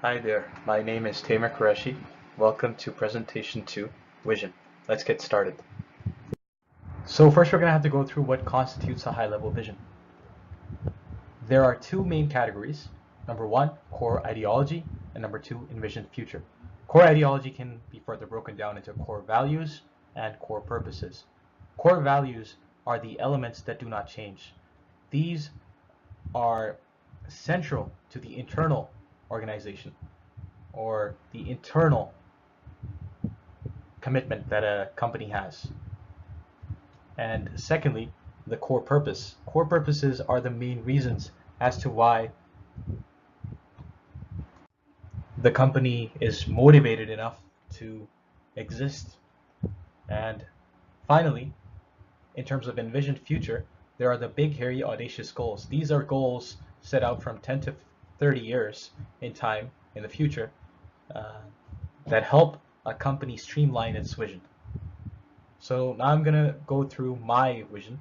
Hi there, my name is Taimur Qureshi. Welcome to Presentation 2, Vision. Let's get started. So first we're going to have to go through what constitutes a high-level vision. There are two main categories. Number one, core ideology, and number two, envisioned future. Core ideology can be further broken down into core values and core purposes. Core values are the elements that do not change. These are central to the internal organization or the internal commitment that a company has. And secondly, the core purpose. Core purposes are the main reasons as to why the company is motivated enough to exist. And finally, in terms of envisioned future, there are the big, hairy, audacious goals. These are goals set out from 10 to 30 years in time in the future that help a company streamline its vision. So now I'm going to go through my vision.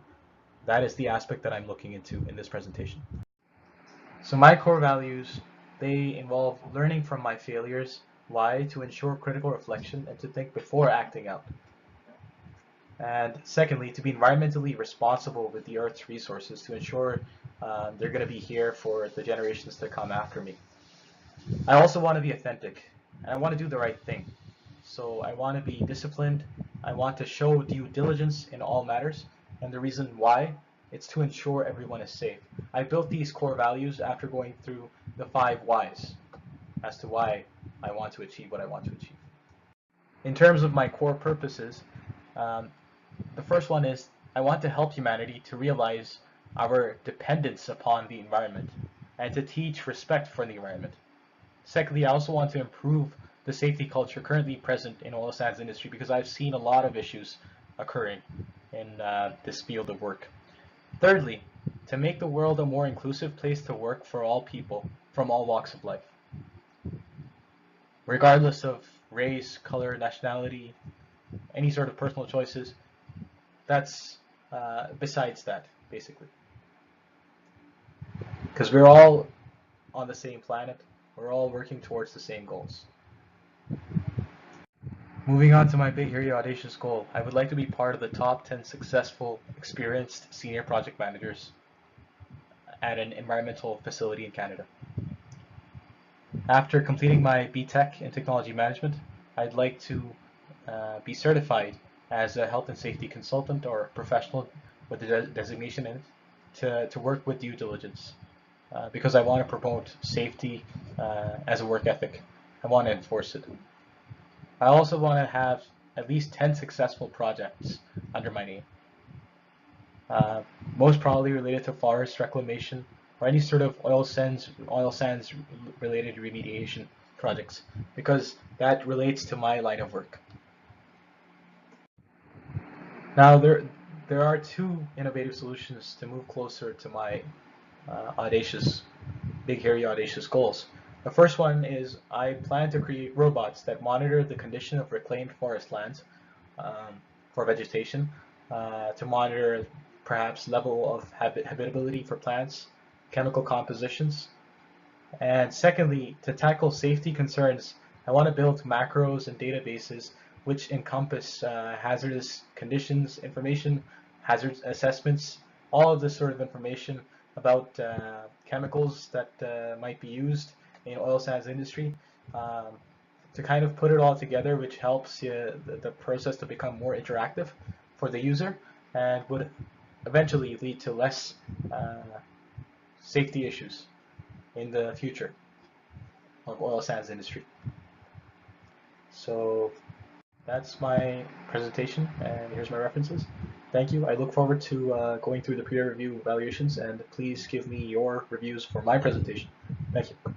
That is the aspect that I'm looking into in this presentation. So my core values, they involve learning from my failures, why, to ensure critical reflection and to think before acting out. And secondly, to be environmentally responsible with the Earth's resources to ensure they're going to be here for the generations to come after me. I also want to be authentic, and I want to do the right thing. So I want to be disciplined. I want to show due diligence in all matters, and the reason why, it's to ensure everyone is safe. I built these core values after going through the 5 whys as to why I want to achieve what I want to achieve. In terms of my core purposes, the first one is I want to help humanity to realize our dependence upon the environment and to teach respect for the environment. Secondly, I also want to improve the safety culture currently present in oil sands industry because I've seen a lot of issues occurring in this field of work. Thirdly, to make the world a more inclusive place to work for all people from all walks of life, regardless of race, color, nationality, any sort of personal choices. That's besides that, basically. Because we're all on the same planet, we're all working towards the same goals. Moving on to my big, hairy, audacious goal, I would like to be part of the top 10 successful, experienced senior project managers at an environmental facility in Canada. After completing my BTech in technology management, I'd like to be certified as a health and safety consultant or professional with the designation in it to work with due diligence because I want to promote safety as a work ethic. I want to enforce it. I also want to have at least 10 successful projects under my name, most probably related to forest reclamation or any sort of oil sands related remediation projects, because that relates to my line of work. Now there are two innovative solutions to move closer to my big, hairy, audacious goals. The first one is I plan to create robots that monitor the condition of reclaimed forest lands for vegetation, to monitor perhaps level of habitability for plants, chemical compositions. And secondly, to tackle safety concerns, I want to build macros and databases which encompass hazardous conditions information, hazard assessments, all of this sort of information about chemicals that might be used in oil sands industry, to kind of put it all together, which helps the process to become more interactive for the user and would eventually lead to less safety issues in the future of oil sands industry. So that's my presentation, and here's my references. Thank you. I look forward to going through the peer review evaluations, and please give me your reviews for my presentation. Thank you.